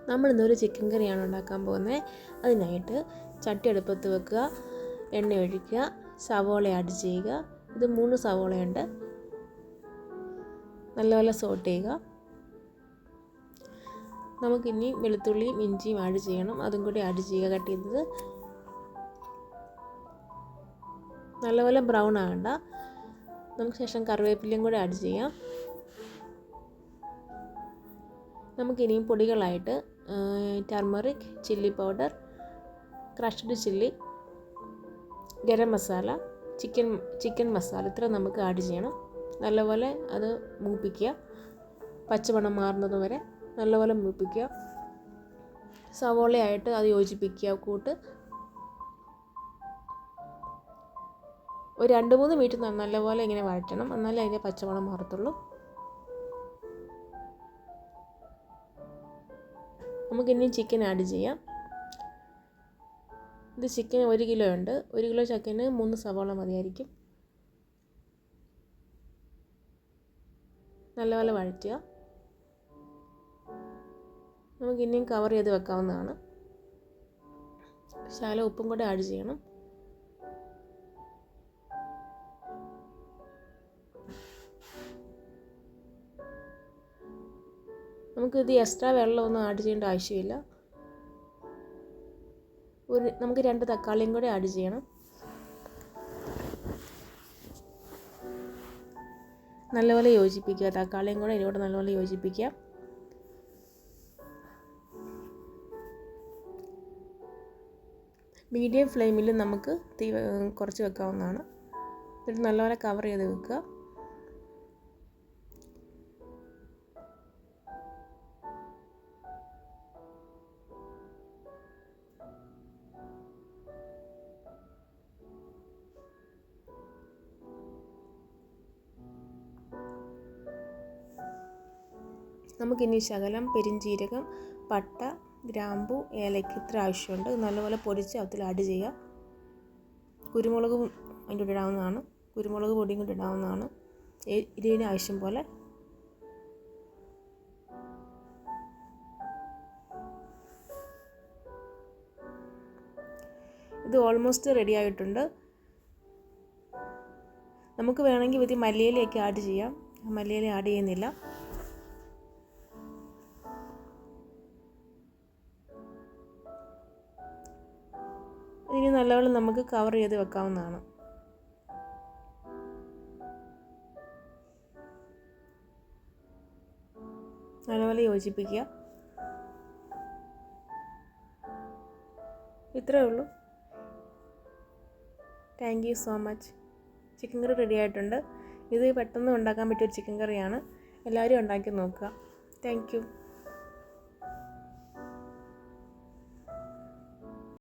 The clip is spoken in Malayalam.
നമ്മളിന്നൊരു ചിക്കൻ കറിയാണ് ഉണ്ടാക്കാൻ പോകുന്നത്. അതിനായിട്ട് ചട്ടി അടുപ്പത്ത് വെക്കുക, എണ്ണ ഒഴിക്കുക, സവോള ആഡ് ചെയ്യുക. ഇത് 3 സവോളയുണ്ട്. നല്ലപോലെ സോട്ട് ചെയ്യുക. നമുക്കിനി വെളുത്തുള്ളിയും ഇഞ്ചിയും ആഡ് ചെയ്യണം. അതും കൂടി ആഡ് ചെയ്യുക, കട്ട് ചെയ്തത്. നല്ലപോലെ ബ്രൗൺ ആകണ്ട. നമുക്ക് ശേഷം കറിവേപ്പിലയും കൂടി ആഡ് ചെയ്യാം. നമുക്കിനിയും പൊടികളായിട്ട് turmeric, chilli powder, crushed chilli, garam masala, chicken masala ഇത്ര നമുക്ക് ആഡ് ചെയ്യണം. നല്ലപോലെ അത് മൂപ്പിക്കുക, പച്ചമണം മാറുന്നത് വരെ നല്ലപോലെ മൂപ്പിക്കുക. സവോളയായിട്ട് അത് യോജിപ്പിക്കുക. കൂട്ട് ഒരു 2-3 മിനിറ്റ് നല്ലപോലെ ഇങ്ങനെ വഴറ്റണം, എന്നാലേ അതിൻ്റെ പച്ചമണം മാറത്തുള്ളൂ. നമുക്കിനി ചിക്കൻ ആഡ് ചെയ്യാം. ഇത് ചിക്കൻ 1 കിലോ ഉണ്ട്. 1 കിലോ ചിക്കന് 3 സവോള മതിയായിരിക്കും. നല്ലപോലെ വഴറ്റുക. നമുക്കിനിയും കവർ ചെയ്ത് വെക്കാവുന്നതാണ്. ശകലം ഉപ്പും കൂടെ ആഡ് ചെയ്യണം. നമുക്കിത് എക്സ്ട്രാ വെള്ളമൊന്നും ആഡ് ചെയ്യേണ്ട ആവശ്യമില്ല. നമുക്ക് 2 തക്കാളിയും കൂടെ ആഡ് ചെയ്യണം. നല്ലപോലെ യോജിപ്പിക്കുക. തക്കാളിയും കൂടെ ഇതിനോട് നല്ലപോലെ യോജിപ്പിക്കുക. മീഡിയം ഫ്ലെയിമിൽ നമുക്ക് തീ കുറച്ച് വെക്കാവുന്നതാണ്. എന്നിട്ട് നല്ലപോലെ കവർ ചെയ്ത് വെക്കുക. നമുക്കിനി ശകലം പെരിഞ്ജീരകം, പട്ട, ഗ്രാമ്പു, ഏലയ്ക്ക ഇത്ര ആവശ്യമുണ്ട്. നല്ലപോലെ പൊടിച്ച് അതിൽ ആഡ് ചെയ്യുക. കുരുമുളകും അതിൻ്റെ കൂടെ ഇടാവുന്നതാണ്. കുരുമുളക് പൊടിയും കൂടി ഇടാവുന്നതാണ്. ഇതിന് ആവശ്യം പോലെ. ഇത് ഓൾമോസ്റ്റ് റെഡി ആയിട്ടുണ്ട്. നമുക്ക് വേണമെങ്കിൽ ഇത് മല്ലിയിലയൊക്കെ ആഡ് ചെയ്യാം. മല്ലിയില ആഡ് ചെയ്യുന്നില്ല. ഇനി നല്ലപോലെ നമുക്ക് കവർ ചെയ്ത് വെക്കാവുന്നതാണ്. നല്ലപോലെ യോജിപ്പിക്കുക. ഇത്രയേ ഉള്ളൂ. Thank you so much. Chicken curry ready ആയിട്ടുണ്ട്. ഇത് പെട്ടെന്ന് ഉണ്ടാക്കാൻ പറ്റിയൊരു ചിക്കൻ കറിയാണ്. എല്ലാവരും ഉണ്ടാക്കി നോക്കുക. Thank you.